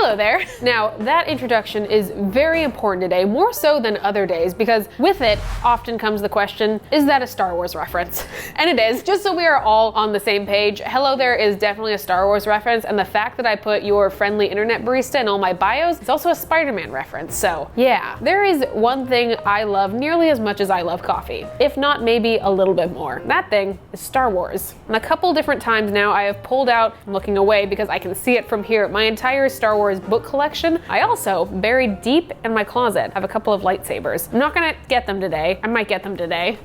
Hello there. Now, that introduction is very important today, more so than other days, because with it often comes the question, is that a Star Wars reference? And it is. Just so we are all on the same page, hello there is definitely a Star Wars reference, and the fact that I put your friendly internet barista in all my bios is also a Spider-Man reference. So yeah, there is one thing I love nearly as much as I love coffee, if not maybe a little bit more. That thing is Star Wars. And a couple different times now I have pulled out, I'm looking away because I can see it from here, my entire Star Wars book collection. I also, buried deep in my closet, have a couple of lightsabers. I'm not gonna get them today. I might get them today.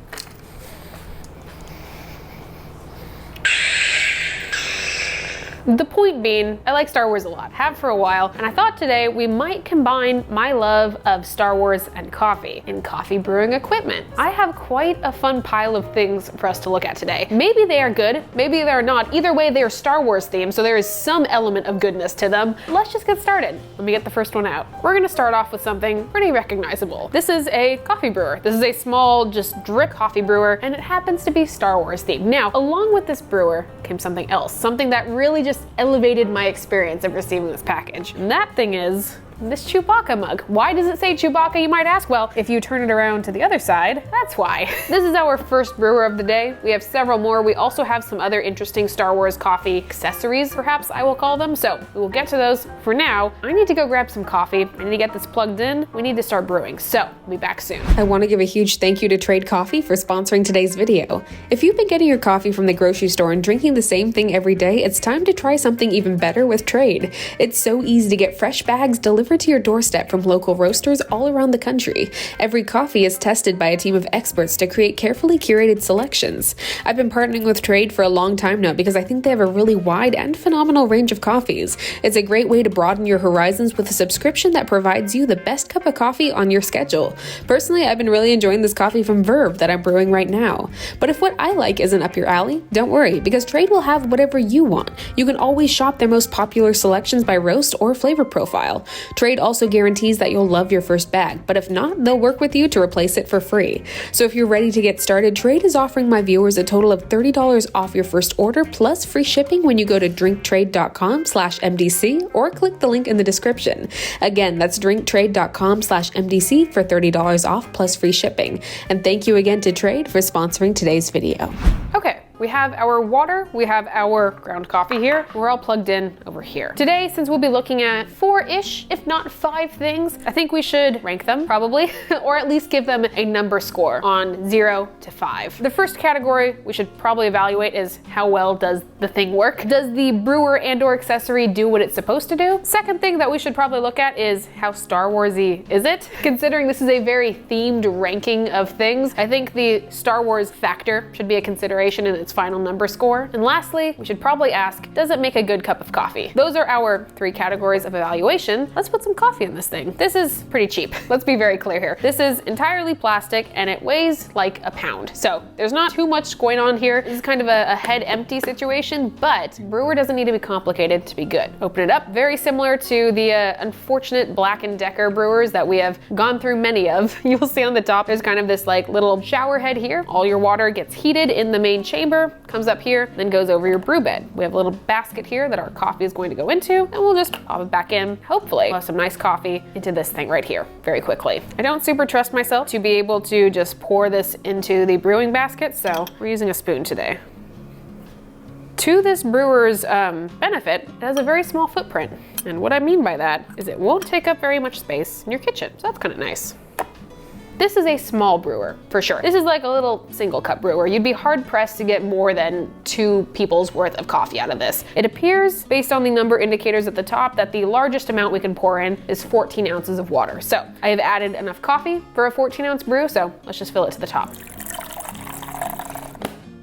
The point being, I like Star Wars a lot, have for a while, and I thought today we might combine my love of Star Wars and coffee in coffee brewing equipment. I have quite a fun pile of things for us to look at today. Maybe they are good, maybe they're not. Either way, they are Star Wars themed, so there is some element of goodness to them. Let's just get started. Let me get the first one out. We're gonna start off with something pretty recognizable. This is a coffee brewer. This is a small, just drip coffee brewer, and it happens to be Star Wars themed. Now, along with this brewer came something else, something that really just elevated my experience of receiving this package. And that thing is this Chewbacca mug. Why does it say Chewbacca, you might ask? Well, if you turn it around to the other side, that's why. This is our first brewer of the day. We have several more. We also have some other interesting Star Wars coffee accessories, perhaps I will call them. So we will get to those. For now, I need to go grab some coffee. I need to get this plugged in. We need to start brewing. So I'll be back soon. I want to give a huge thank you to Trade Coffee for sponsoring today's video. If you've been getting your coffee from the grocery store and drinking the same thing every day, it's time to try something even better with Trade. It's so easy to get fresh bags delivered to your doorstep from local roasters all around the country. Every coffee is tested by a team of experts to create carefully curated selections. I've been partnering with Trade for a long time now because I think they have a really wide and phenomenal range of coffees. It's a great way to broaden your horizons with a subscription that provides you the best cup of coffee on your schedule. Personally, I've been really enjoying this coffee from Verve that I'm brewing right now. But if what I like isn't up your alley, don't worry, because Trade will have whatever you want. You can always shop their most popular selections by roast or flavor profile. Trade also guarantees that you'll love your first bag, but if not, they'll work with you to replace it for free. So if you're ready to get started, Trade is offering my viewers a total of $30 off your first order plus free shipping when you go to drinktrade.com/MDC or click the link in the description. Again, that's drinktrade.com/MDC for $30 off plus free shipping. And thank you again to Trade for sponsoring today's video. Okay. We have our water, we have our ground coffee here. We're all plugged in over here. Today, since we'll be looking at 4-ish, if not 5 things, I think we should rank them probably, or at least give them a number score on 0 to 5. The first category we should probably evaluate is how well does the thing work? Does the brewer and/or accessory do what it's supposed to do? Second thing that we should probably look at is how Star Wars-y is it? Considering this is a very themed ranking of things, I think the Star Wars factor should be a consideration in its final number score. And lastly, we should probably ask, does it make a good cup of coffee? Those are our 3 categories of evaluation. Let's put some coffee in this thing. This is pretty cheap. Let's be very clear here. This is entirely plastic and it weighs like a pound. So there's not too much going on here. This is kind of a head empty situation, but brewer doesn't need to be complicated to be good. Open it up, very similar to the unfortunate Black & Decker brewers that we have gone through many of. You'll see on the top, there's kind of this like little shower head here. All your water gets heated in the main chamber, comes up here, then goes over your brew bed. We have a little basket here that our coffee is going to go into, and we'll just pop it back in. Hopefully, we'll have some nice coffee into this thing right here very quickly. I don't super trust myself to be able to just pour this into the brewing basket, so we're using a spoon today. To this brewer's benefit, it has a very small footprint. And what I mean by that is it won't take up very much space in your kitchen, so that's kind of nice. This is a small brewer, for sure. This is like a little single cup brewer. You'd be hard pressed to get more than 2 people's worth of coffee out of this. It appears, based on the number indicators at the top, that the largest amount we can pour in is 14 ounces of water. So I have added enough coffee for a 14-ounce brew, so let's just fill it to the top.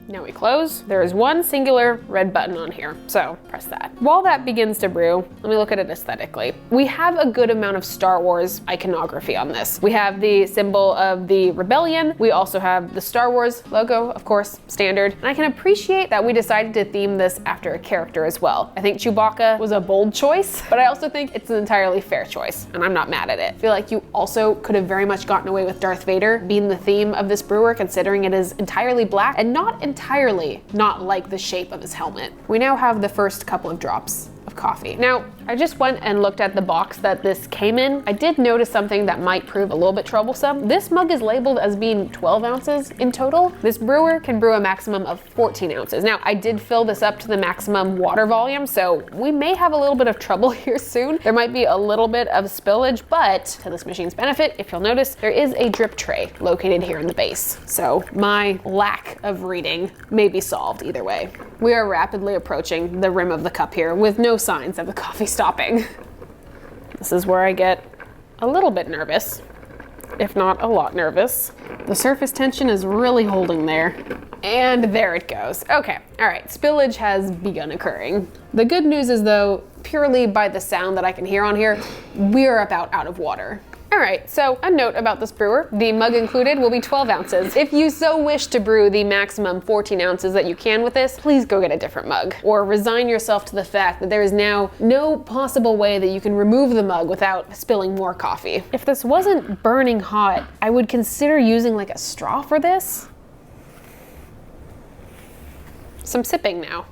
Now we close. There is one singular red button on here, so press that. While that begins to brew, let me look at it aesthetically. We have a good amount of Star Wars iconography on this. We have the symbol of the rebellion. We also have the Star Wars logo, of course, standard. And I can appreciate that we decided to theme this after a character as well. I think Chewbacca was a bold choice, but I also think it's an entirely fair choice, and I'm not mad at it. I feel like you also could have very much gotten away with Darth Vader being the theme of this brewer, considering it is entirely black and not entirely not like the shape of his helmet. We now have the first couple of drops of coffee. Now, I just went and looked at the box that this came in. I did notice something that might prove a little bit troublesome. This mug is labeled as being 12 ounces in total. This brewer can brew a maximum of 14 ounces. Now, I did fill this up to the maximum water volume, so we may have a little bit of trouble here soon. There might be a little bit of spillage, but to this machine's benefit, if you'll notice, there is a drip tray located here in the base. So my lack of reading may be solved either way. We are rapidly approaching the rim of the cup here with no signs of the coffee stopping. This is where I get a little bit nervous, if not a lot nervous. The surface tension is really holding there. And there it goes. Okay, all right, spillage has begun occurring. The good news is though, purely by the sound that I can hear on here, we are about out of water. All right, so a note about this brewer. The mug included will be 12 ounces. If you so wish to brew the maximum 14 ounces that you can with this, please go get a different mug. Or resign yourself to the fact that there is now no possible way that you can remove the mug without spilling more coffee. If this wasn't burning hot, I would consider using like a straw for this. Some sipping now.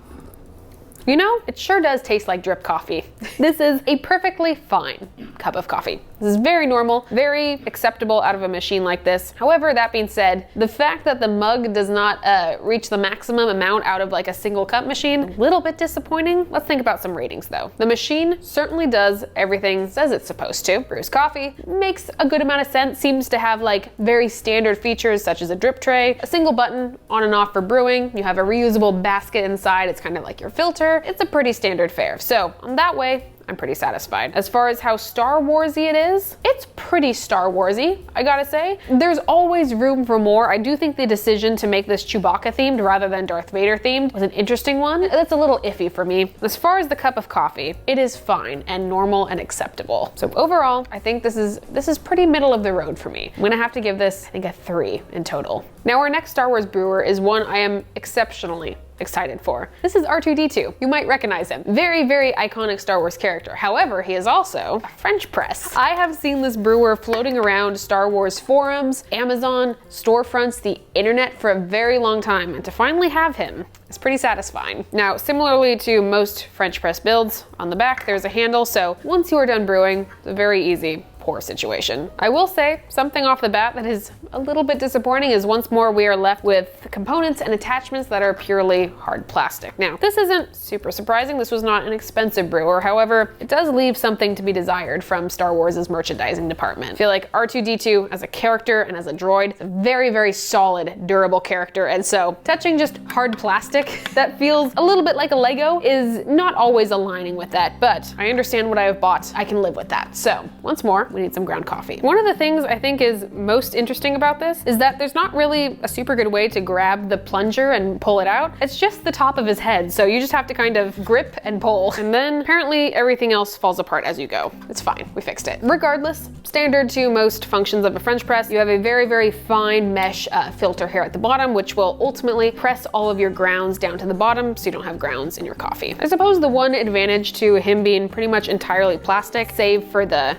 You know, it sure does taste like drip coffee. This is a perfectly fine cup of coffee. This is very normal, very acceptable out of a machine like this. However, that being said, the fact that the mug does not reach the maximum amount out of like a single cup machine, a little bit disappointing. Let's think about some ratings though. The machine certainly does everything it says it's supposed to. Brews coffee, makes a good amount of sense, seems to have like very standard features such as a drip tray, a single button on and off for brewing. You have a reusable basket inside. It's kind of like your filter. It's a pretty standard fare. So on that way, I'm pretty satisfied. As far as how Star Warsy it is, it's pretty Star Warsy, I gotta say. There's always room for more. I do think the decision to make this Chewbacca themed rather than Darth Vader themed was an interesting one. That's a little iffy for me. As far as the cup of coffee, it is fine and normal and acceptable. So overall, I think this is pretty middle of the road for me. I'm gonna have to give this, I think, a 3 in total. Now our next Star Wars brewer is one I am exceptionally excited for. This is R2-D2. You might recognize him. Very, very iconic Star Wars character. However, he is also a French press. I have seen this brewer floating around Star Wars forums, Amazon, storefronts, the internet for a very long time, and to finally have him is pretty satisfying. Now, similarly to most French press builds, on the back there's a handle, so once you are done brewing, it's a very easy pour situation. I will say something off the bat that is a little bit disappointing is once more we are left with components and attachments that are purely hard plastic. Now, this isn't super surprising. This was not an expensive brewer. However, it does leave something to be desired from Star Wars' merchandising department. I feel like R2-D2 as a character and as a droid is a very, very solid, durable character. And so touching just hard plastic that feels a little bit like a Lego is not always aligning with that, but I understand what I have bought. I can live with that. So once more, we need some ground coffee. One of the things I think is most interesting about this is that there's not really a super good way to grab the plunger and pull it out. It's just the top of his head. So you just have to kind of grip and pull. And then apparently everything else falls apart as you go. It's fine, we fixed it. Regardless, standard to most functions of a French press, you have a very, very fine mesh filter here at the bottom, which will ultimately press all of your grounds down to the bottom so you don't have grounds in your coffee. I suppose the one advantage to him being pretty much entirely plastic, save for the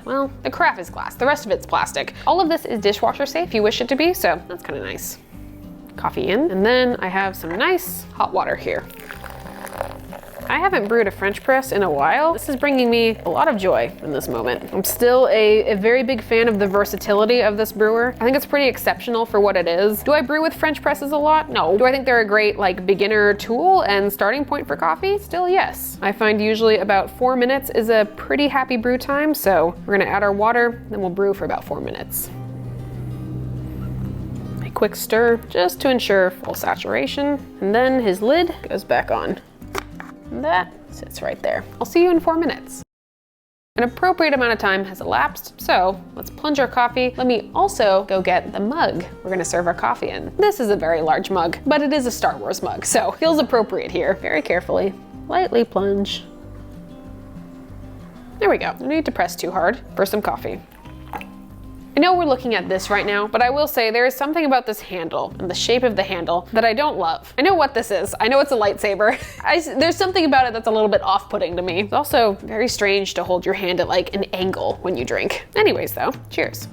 carafe is glass. The rest of it's plastic. All of this is dishwasher safe if you wish it to be, so that's kind of nice. Coffee in, and then I have some nice hot water here. I haven't brewed a French press in a while. This is bringing me a lot of joy in this moment. I'm still a very big fan of the versatility of this brewer. I think it's pretty exceptional for what it is. Do I brew with French presses a lot? No. Do I think they're a great like beginner tool and starting point for coffee? Still yes. I find usually about 4 minutes is a pretty happy brew time, so we're gonna add our water, then we'll brew for about 4 minutes. A quick stir just to ensure full saturation, and then his lid goes back on. And that sits right there. I'll see you in 4 minutes. An appropriate amount of time has elapsed, so let's plunge our coffee. Let me also go get the mug we're gonna serve our coffee in. This is a very large mug, but it is a Star Wars mug, so feels appropriate here. Very carefully, lightly plunge. There we go. No need to press too hard for some coffee. I know we're looking at this right now, but I will say there is something about this handle and the shape of the handle that I don't love. I know what this is. I know it's a lightsaber. There's something about it that's a little bit off-putting to me. It's also very strange to hold your hand at like an angle when you drink. Anyways though, cheers.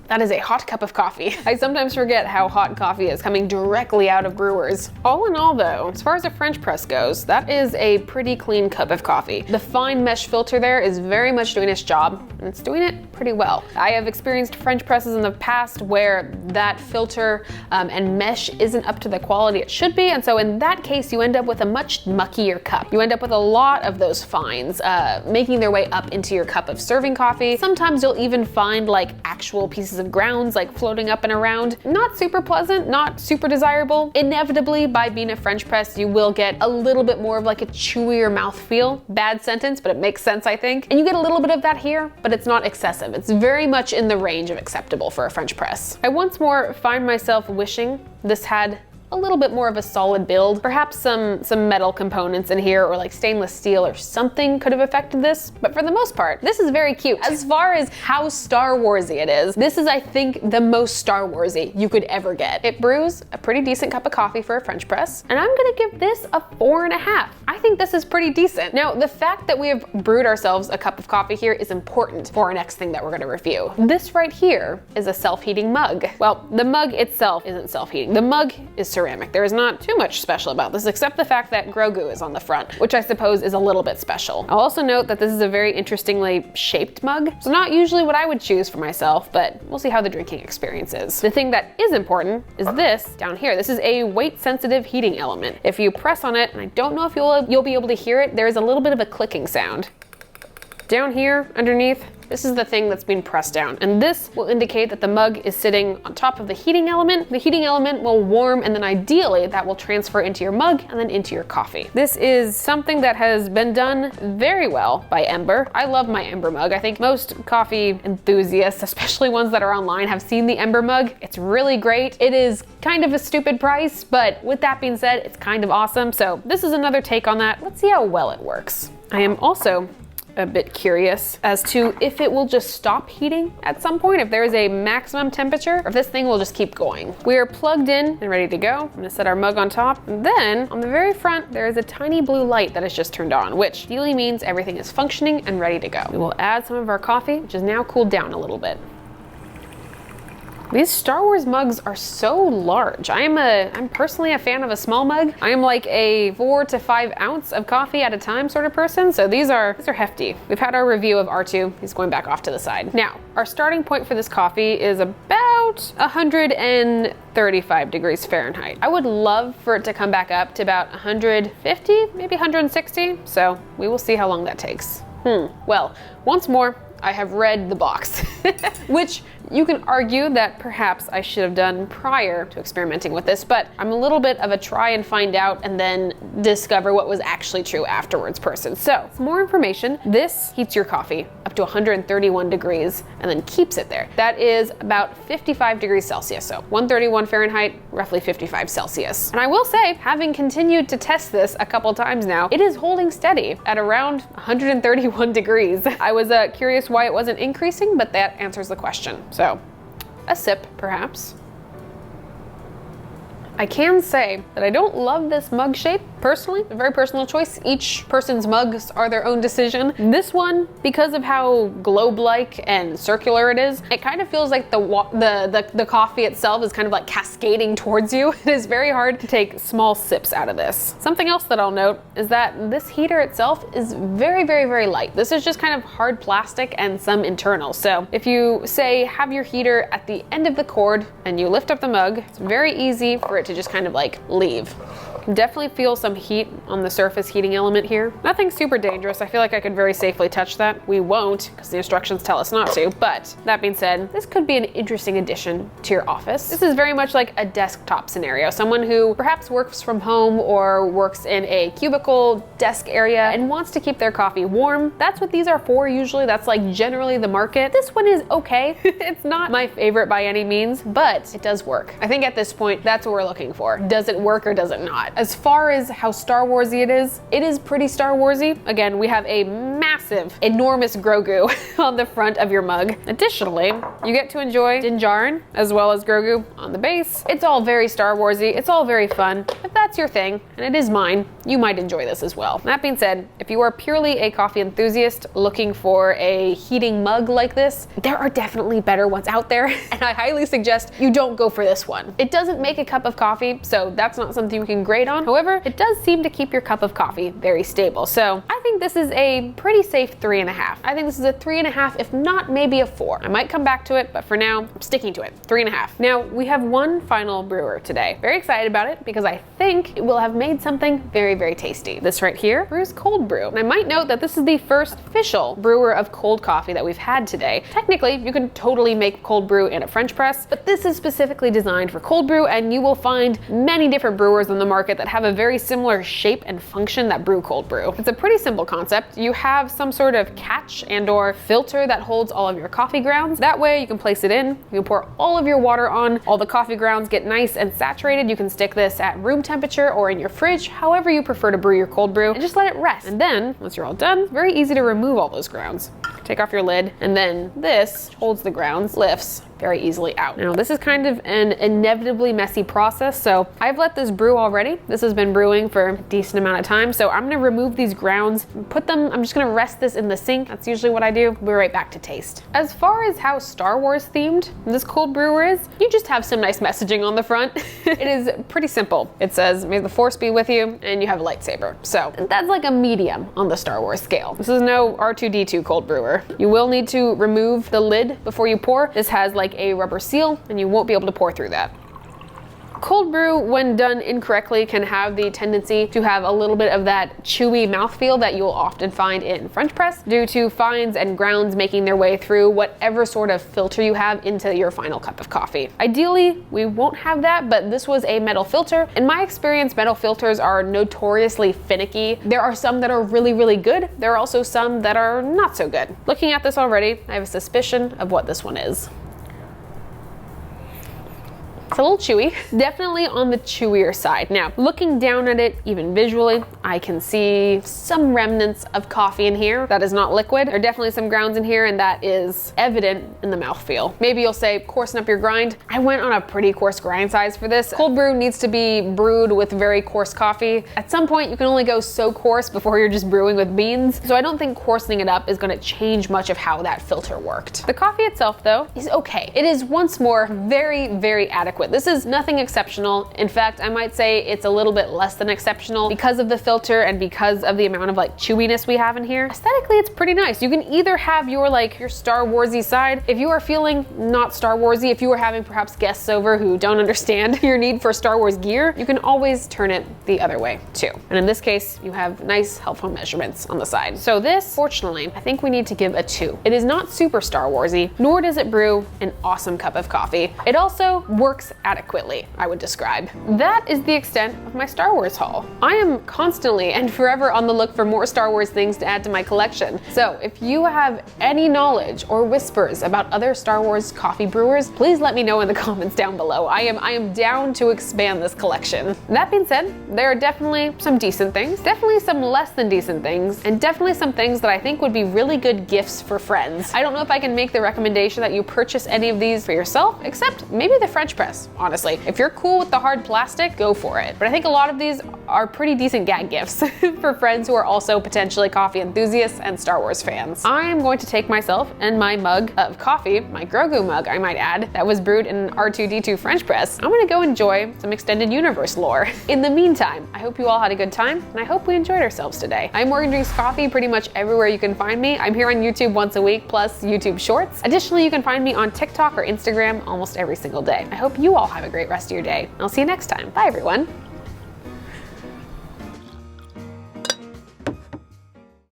That is a hot cup of coffee. I sometimes forget how hot coffee is coming directly out of brewers. All in all though, as far as a French press goes, that is a pretty clean cup of coffee. The fine mesh filter there is very much doing its job, and it's doing it pretty well. I have experienced French presses in the past where that filter and mesh isn't up to the quality it should be, and so in that case you end up with a much muckier cup. You end up with a lot of those fines making their way up into your cup of serving coffee. Sometimes you'll even find like actual pieces of grounds like floating up and around. Not super pleasant, not super desirable. Inevitably, by being a French press, you will get a little bit more of like a chewier mouthfeel. Bad sentence, but it makes sense, I think. And you get a little bit of that here, but it's not excessive. It's very much in the range of acceptable for a French press. I once more find myself wishing this had a little bit more of a solid build. Perhaps some metal components in here or like stainless steel or something could have affected this, but for the most part, this is very cute. As far as how Star Warsy it is, this is, I think, the most Star Warsy you could ever get. It brews a pretty decent cup of coffee for a French press, and I'm gonna give this a 4.5. I think this is pretty decent. Now, the fact that we have brewed ourselves a cup of coffee here is important for our next thing that we're gonna review. This right here is a self-heating mug. Well, the mug itself isn't self-heating. The mug is ceramic. There is not too much special about this except the fact that Grogu is on the front, which I suppose is a little bit special. I'll also note that this is a very interestingly shaped mug. So not usually what I would choose for myself, but we'll see how the drinking experience is. The thing that is important is this down here. This is a weight sensitive heating element. If you press on it, and I don't know if you'll be able to hear it, there is a little bit of a clicking sound. Down here underneath, this is the thing that's being pressed down, and this will indicate that the mug is sitting on top of the heating element. The heating element will warm, and then ideally that will transfer into your mug and then into your coffee. This is something that has been done very well by Ember. I love my Ember mug. I think most coffee enthusiasts, especially ones that are online, have seen the Ember mug. It's really great. It is kind of a stupid price, but with that being said, it's kind of awesome. So this is another take on that. Let's see how well it works. I am also a bit curious as to if it will just stop heating at some point, if there is a maximum temperature, or if this thing will just keep going. We are plugged in and ready to go. I'm gonna set our mug on top, and then on the very front, there is a tiny blue light that is just turned on, which really means everything is functioning and ready to go. We will add some of our coffee, which is now cooled down a little bit. These Star Wars mugs are so large. I'm personally a fan of a small mug. I am like a 4 to 5 ounce of coffee at a time sort of person, so these are hefty. We've had our review of R2. He's going back off to the side. Now, our starting point for this coffee is about 135 degrees Fahrenheit. I would love for it to come back up to about 150, maybe 160, so we will see how long that takes. Well, once more, I have read the box, which you can argue that perhaps I should have done prior to experimenting with this, but I'm a little bit of a try and find out and then discover what was actually true afterwards person. So, some more information. This heats your coffee up to 131 degrees and then keeps it there. That is about 55 degrees Celsius, so 131 Fahrenheit, roughly 55 Celsius. And I will say, having continued to test this a couple times now, it is holding steady at around 131 degrees. I was curious why it wasn't increasing, but that answers the question. So, a sip, perhaps. I can say that I don't love this mug shape, personally. A very personal choice. Each person's mugs are their own decision. This one, because of how globe-like and circular it is, it kind of feels like the coffee itself is kind of like cascading towards you. It is very hard to take small sips out of this. Something else that I'll note is that this heater itself is very, very, very light. This is just kind of hard plastic and some internal. So if you say have your heater at the end of the cord and you lift up the mug, it's very easy for it to just kind of like leave. Definitely feel some heat on the surface heating element here. Nothing super dangerous. I feel like I could very safely touch that. We won't, because the instructions tell us not to. But that being said, this could be an interesting addition to your office. This is very much like a desktop scenario. Someone who perhaps works from home or works in a cubicle desk area and wants to keep their coffee warm. That's what these are for usually. That's like generally the market. This one is okay. It's not my favorite by any means, but it does work. I think at this point, that's what we're looking for. Does it work or does it not? As far as how Star Warsy it is pretty Star Warsy. Again, we have a massive massive, enormous Grogu on the front of your mug. Additionally, you get to enjoy Din Djarin as well as Grogu on the base. It's all very Star Warsy, it's all very fun. If that's your thing, and it is mine, you might enjoy this as well. That being said, if you are purely a coffee enthusiast looking for a heating mug like this, there are definitely better ones out there, and I highly suggest you don't go for this one. It doesn't make a cup of coffee, so that's not something you can grade on. However, it does seem to keep your cup of coffee very stable. So I think this is a pretty safe 3.5. I think this is a 3.5, if not maybe a 4. I might come back to it, but for now, I'm sticking to it, 3.5. Now, we have one final brewer today. Very excited about it because I think it will have made something very, very tasty. This right here, Brew's Cold Brew. And I might note that this is the first official brewer of cold coffee that we've had today. Technically, you can totally make cold brew in a French press, but this is specifically designed for cold brew, and you will find many different brewers on the market that have a very similar shape and function that brew cold brew. It's a pretty simple concept. You have some sort of catch and or filter that holds all of your coffee grounds. That way you can place it in, you can pour all of your water on, all the coffee grounds get nice and saturated. You can stick this at room temperature or in your fridge, however you prefer to brew your cold brew, and just let it rest. And then, once you're all done, it's very easy to remove all those grounds. Take off your lid, and then this holds the grounds, lifts very easily out. Now, this is kind of an inevitably messy process, so I've let this brew already. This has been brewing for a decent amount of time, so I'm gonna remove these grounds, I'm just gonna rest this in the sink. That's usually what I do. We'll be right back to taste. As far as how Star Wars themed this cold brewer is, you just have some nice messaging on the front. It is pretty simple. It says, "May the Force be with you," and you have a lightsaber. So that's like a medium on the Star Wars scale. This is no R2-D2 cold brewer. You will need to remove the lid before you pour. This has like a rubber seal, and you won't be able to pour through that. Cold brew, when done incorrectly, can have the tendency to have a little bit of that chewy mouthfeel that you'll often find in French press due to fines and grounds making their way through whatever sort of filter you have into your final cup of coffee. Ideally, we won't have that, but this was a metal filter. In my experience, metal filters are notoriously finicky. There are some that are really, really good. There are also some that are not so good. Looking at this already, I have a suspicion of what this one is. It's a little chewy, definitely on the chewier side. Now, looking down at it, even visually, I can see some remnants of coffee in here that is not liquid. There are definitely some grounds in here, and that is evident in the mouthfeel. Maybe you'll say, coarsen up your grind. I went on a pretty coarse grind size for this. Cold brew needs to be brewed with very coarse coffee. At some point, you can only go so coarse before you're just brewing with beans. So I don't think coarsening it up is gonna change much of how that filter worked. The coffee itself, though, is okay. It is once more very, very adequate. This is nothing exceptional. In fact, I might say it's a little bit less than exceptional because of the filter and because of the amount of like chewiness we have in here. Aesthetically, it's pretty nice. You can either have your Star Warsy side. If you are feeling not Star Warsy, if you are having perhaps guests over who don't understand your need for Star Wars gear, you can always turn it the other way too. And in this case, you have nice helpful measurements on the side. So this, fortunately, I think we need to give a 2. It is not super Star Warsy, nor does it brew an awesome cup of coffee. It also works adequately, I would describe. That is the extent of my Star Wars haul. I am constantly and forever on the look for more Star Wars things to add to my collection. So if you have any knowledge or whispers about other Star Wars coffee brewers, please let me know in the comments down below. I am down to expand this collection. That being said, there are definitely some decent things, definitely some less than decent things, and definitely some things that I think would be really good gifts for friends. I don't know if I can make the recommendation that you purchase any of these for yourself, except maybe the French press. Honestly, if you're cool with the hard plastic, go for it. But I think a lot of these are pretty decent gag gifts for friends who are also potentially coffee enthusiasts and Star Wars fans. I am going to take myself and my mug of coffee, my Grogu mug, I might add, that was brewed in an R2-D2 French press. I'm gonna go enjoy some extended universe lore. In the meantime, I hope you all had a good time, and I hope we enjoyed ourselves today. I'm Morgan Drinks Coffee pretty much everywhere you can find me. I'm here on YouTube once a week, plus YouTube Shorts. Additionally, you can find me on TikTok or Instagram almost every single day. I hope you all have a great rest of your day. I'll see you next time. Bye, everyone.